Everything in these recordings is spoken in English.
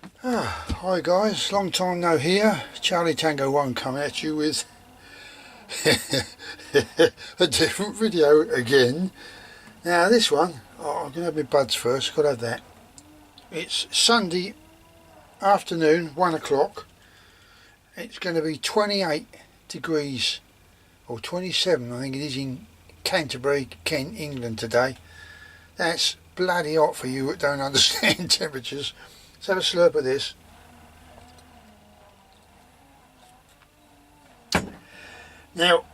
Hi guys, long time no hear. Charlie Tango 1 coming at you with a different video again. Now this one, I'm going to have my buds first, got to have that. It's Sunday afternoon, 1 o'clock. It's going to be 28 degrees, or 27 I think it is, in Canterbury, Kent, England today. That's bloody hot for you that don't understand temperatures. Let's have a slurp of this. Now,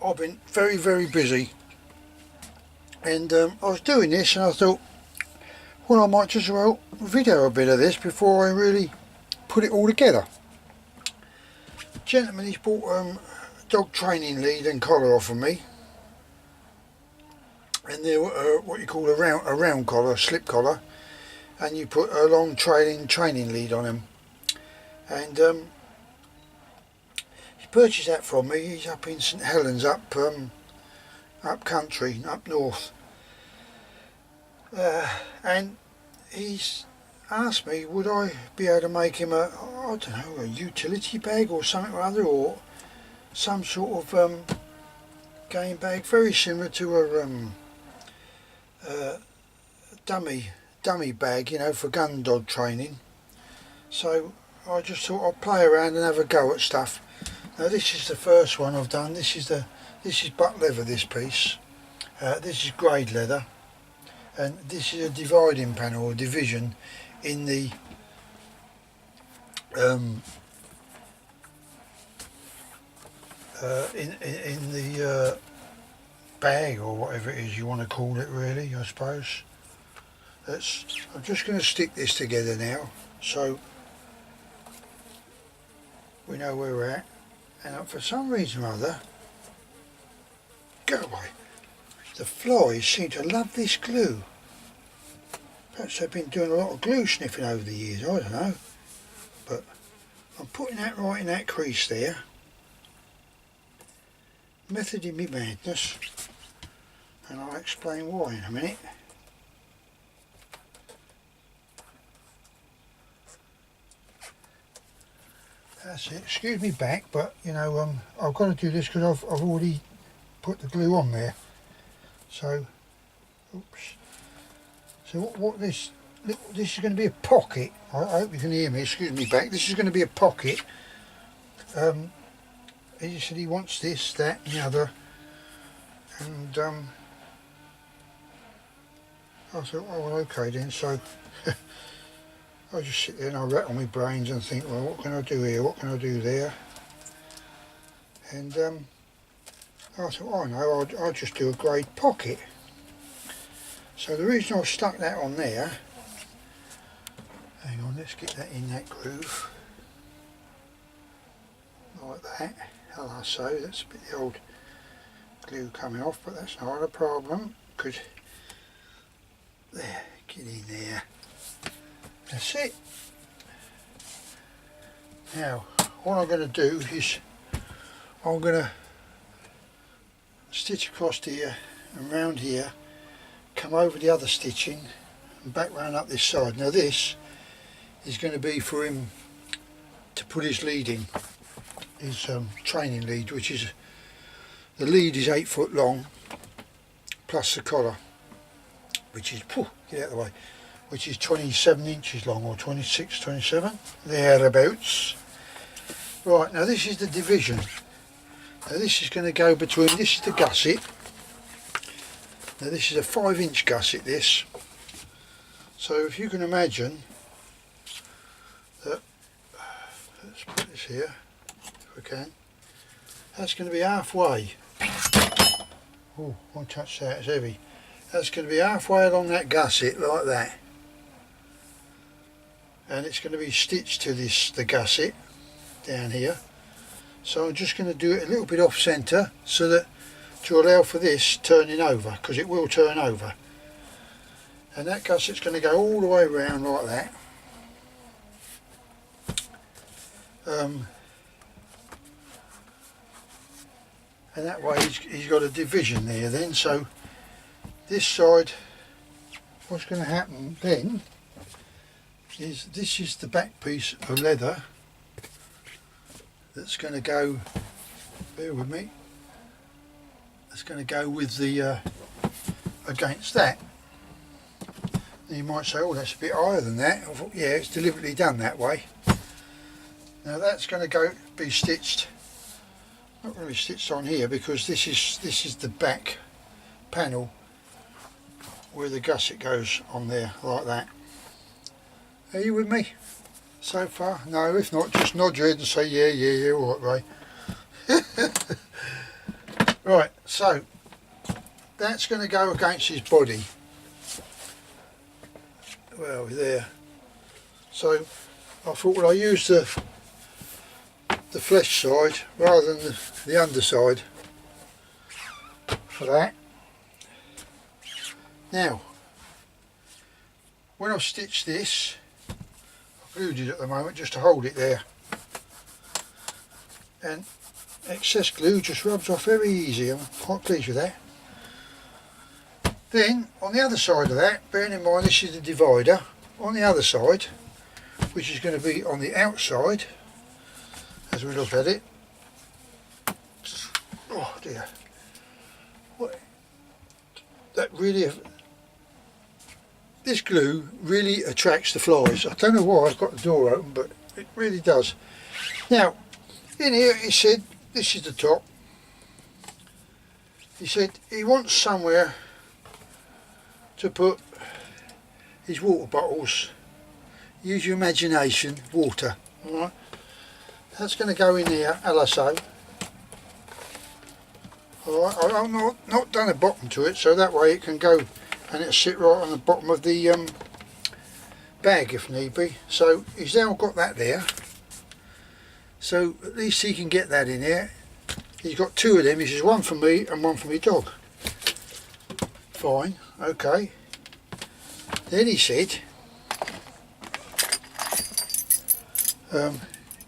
I've been very busy, and I was doing this and I thought, well, I might just well video a bit of this before I really put it all together. Gentleman, he's bought a dog training lead and collar off of me, and they're what you call a round collar, a slip collar, and you put a long training lead on him. And he purchased that from me. He's up in St Helens, up country, up north, and he's asked me would I be able to make him I don't know, a utility bag or something or other, or some sort of game bag, very similar to a dummy bag, you know, for gun dog training. So I just thought I'd play around and have a go at stuff. Now this is the first one I've done. This is butt leather, this piece. This is grade leather, and this is a dividing panel or division in the in the bag, or whatever it is you want to call it, really, I suppose. I'm just going to stick this together now so we know where we're at. And for some reason or other, go away, the flies seem to love this glue. Perhaps they've been doing a lot of glue sniffing over the years, I don't know. But I'm putting that right in that crease there. Method in me madness, and I'll explain why in a minute. That's it. Excuse me back, but you know, I've got to do this because I've already put the glue on there. So, oops. So what this is going to be a pocket. I hope you can hear me. Excuse me back. This is going to be a pocket. He said he wants this, that, and the other, and I thought, oh well, okay then. So I just sit there and I rattle my brains and think, well, what can I do here? What can I do there? And I thought, oh no, I'll just do a grade pocket. So the reason I stuck that on there, hang on, let's get that in that groove, like that. Hello, so that's a bit the old glue coming off, but that's not a problem, because there, get in there. That's it. Now, what I'm going to do is I'm going to stitch across here and round here, come over the other stitching and back round up this side. Now this is going to be for him to put his lead in, his training lead, which is, the lead is 8 foot long, plus the collar, which is, get out of the way, which is 27 inches long, or 26, 27, thereabouts. Right, now this is the division. Now this is going to go between, this is the gusset. Now this is a 5-inch gusset, this. So if you can imagine that, let's put this here, if we can, that's going to be halfway. Oh, won't touch that, it's heavy. That's going to be halfway along that gusset, like that. And it's going to be stitched to the gusset down here. So I'm just going to do it a little bit off centre, so that to allow for this turning over, because it will turn over. And that gusset's going to go all the way around like that. And that way he's got a division there then. So this side, what's going to happen then is this is the back piece of leather that's going to go, bear with me, that's going to go with the against that. And you might say, oh, that's a bit higher than that. I thought, yeah, it's deliberately done that way. Now that's going to go be stitched, not really stitched on here, because this is the back panel where the gusset goes on there, like that. Are you with me so far? No, if not, just nod your head and say yeah, all right, Ray. Right, so that's going to go against his body. Well, there. So I thought, well, I use the flesh side rather than the underside for that. Now, when I stitch this, I've glued it at the moment just to hold it there, and excess glue just rubs off very easy. I'm quite pleased with that. Then on the other side of that, bearing in mind this is the divider, on the other side, which is going to be on the outside as we look at it. Oh dear, what, that really, this glue really attracts the flies. I don't know why I've got the door open, but it really does. Now in here he said, this is the top, he said he wants somewhere to put his water bottles. Use your imagination, water. Alright, that's going to go in here, a la so. Alright, I've not done a bottom to it, so that way it can go and it'll sit right on the bottom of the bag if need be. So he's now got that there, so at least he can get that in there. He's got two of them, he says one for me and one for my dog. Fine, okay. Then he said,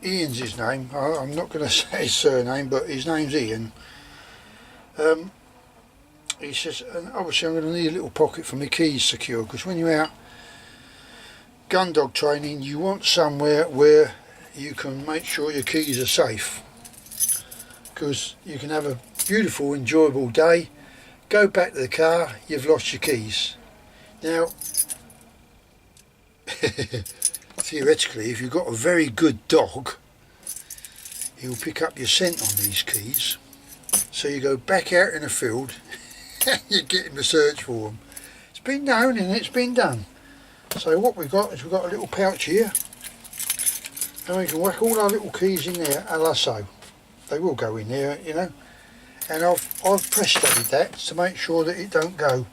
Ian's his name, I'm not going to say his surname, but his name's Ian. He says, and obviously I'm going to need a little pocket for my keys secure, because when you're out gun dog training you want somewhere where you can make sure your keys are safe, because you can have a beautiful enjoyable day, go back to the car, you've lost your keys. Now theoretically, if you've got a very good dog, he'll pick up your scent on these keys, so you go back out in the field and you get him to search for them. It's been known and it's been done. So what we've got is we've got a little pouch here, and we can whack all our little keys in there, a la so. They will go in there, you know, and I've press studded that to make sure that it don't go.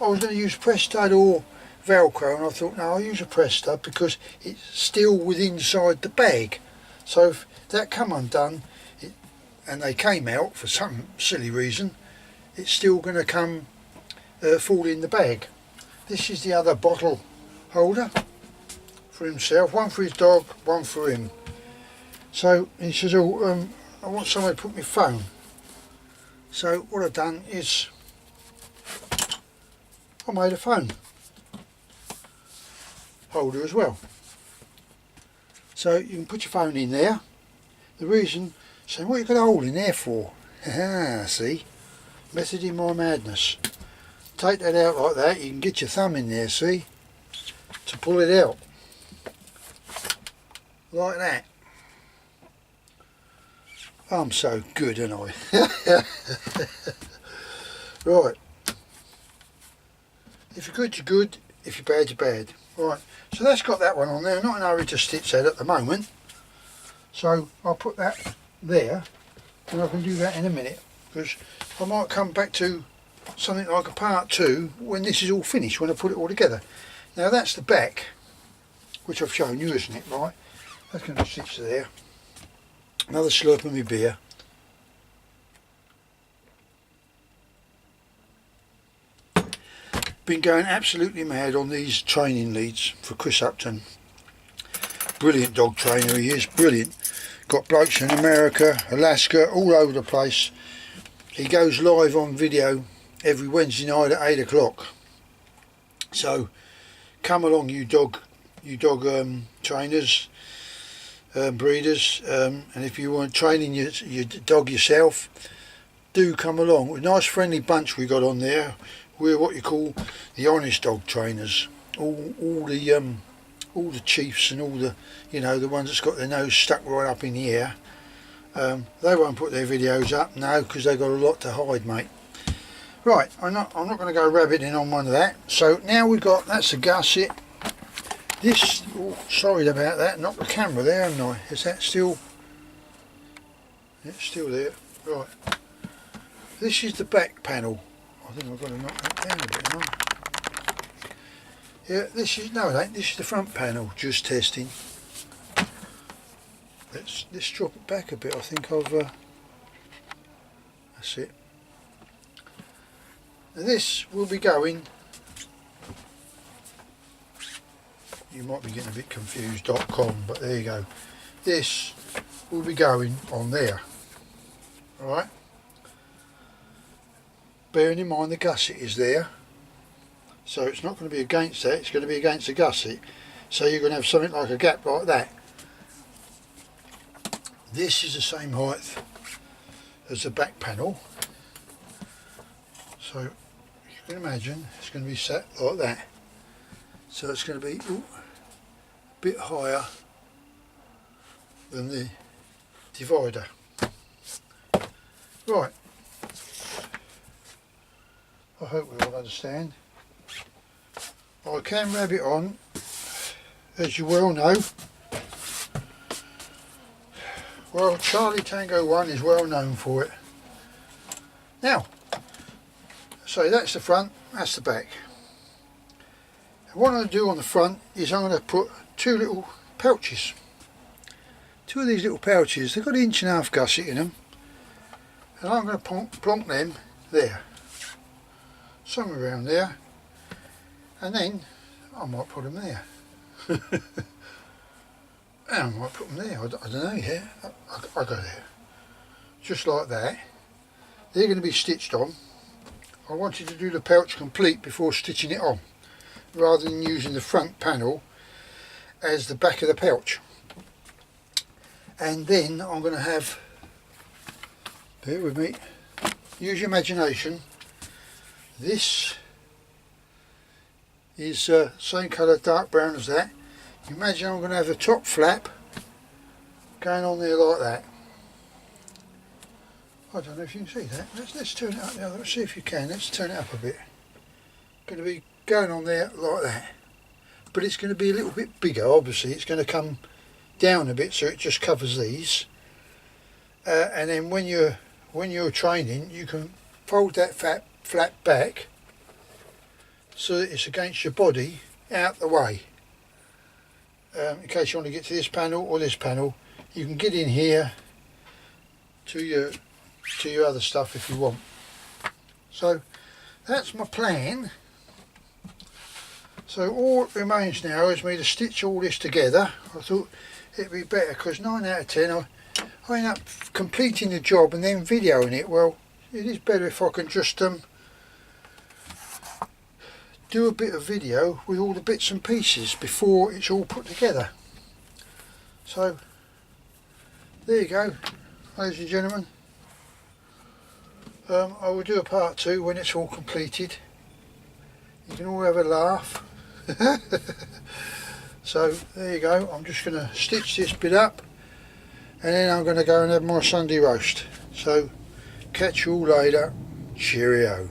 I was going to use press stud or Velcro, and I thought no, I'll use a press stud because it's still within inside the bag, so if that come undone and they came out for some silly reason, it's still going to come fall in the bag. This is the other bottle holder for himself, one for his dog, one for him. So he says, oh, I want somewhere to put my phone. So what I've done is I made a phone holder as well. So you can put your phone in there. The reason, saying, what are you got a hole in there for? Ah, see, method in my madness. Take that out like that, you can get your thumb in there, see, to pull it out. Like that. I'm so good, aren't I? Right. If you're good, you're good. If you're bad, you're bad. Right. So that's got that one on there. I'm not in a hurry to stitch that at the moment. So I'll put that there, and I can do that in a minute, because I might come back to something like a part 2 when this is all finished, when I put it all together. Now that's the back, which I've shown you, isn't it? Right. That's going to stitch there. Another slurp of my beer. Been going absolutely mad on these training leads for Chris Upton. Brilliant dog trainer he is, brilliant. Got blokes in America, Alaska, all over the place. He goes live on video every Wednesday night at 8 o'clock. So come along, you dog you dog trainers, breeders, and if you want training your dog yourself, do come along. A nice friendly bunch we got on there. We're what you call the honest dog trainers. All the chiefs and all the, you know, the ones that's got their nose stuck right up in the air. They won't put their videos up, no, because they've got a lot to hide, mate. Right, I'm not going to go rabbiting on one of that. So now we've got, that's a gusset. This, oh, sorry about that, knocked the camera there, haven't I? Is that still, it's still there. Right, this is the back panel. I think I've got to knock that down a bit, haven't I? Yeah, this is, no it ain't, this is the front panel, just testing. Let's drop it back a bit, I think I've, that's it. Now this will be going, you might be getting a bit confused.com, but there you go. This will be going on there, alright? Bearing in mind the gusset is there. So it's not going to be against that, it's going to be against the gusset. So you're going to have something like a gap like that. This is the same height as the back panel. So you can imagine it's going to be set like that. So it's going to be a bit higher than the divider. Right. I hope we all understand. I can rab it on, as you well know. Well, Charlie Tango 1 is well known for it. Now, so that's the front, that's the back. And what I'm going to do on the front is I'm going to put two little pouches. Two of these little pouches, they've got an 1.5 inch gusset in them. And I'm going to plonk them there. Somewhere around there. And then I might put them there. And I might put them there, I don't know yet. I go there. Just like that. They're going to be stitched on. I wanted to do the pouch complete before stitching it on, rather than using the front panel as the back of the pouch. And then I'm going to have, bear with me, use your imagination. This is same colour, dark brown as that. Imagine I'm going to have the top flap going on there like that. I don't know if you can see that. Let's turn it up now. Let's see if you can. Let's turn it up a bit. Going to be going on there like that. But it's going to be a little bit bigger, obviously. It's going to come down a bit so it just covers these. And then when you're training, you can fold that flap back so that it's against your body out the way. In case you want to get to this panel or this panel, you can get in here to your other stuff if you want. So that's my plan. So all that remains now is me to stitch all this together. I thought it'd be better because 9 out of 10 I end up completing the job and then videoing it. Well, it is better if I can just do a bit of video with all the bits and pieces before it's all put together. So there you go, ladies and gentlemen. I will do a part 2 when it's all completed. You can all have a laugh. So there you go, I'm just going to stitch this bit up and then I'm going to go and have my Sunday roast. So catch you all later, cheerio.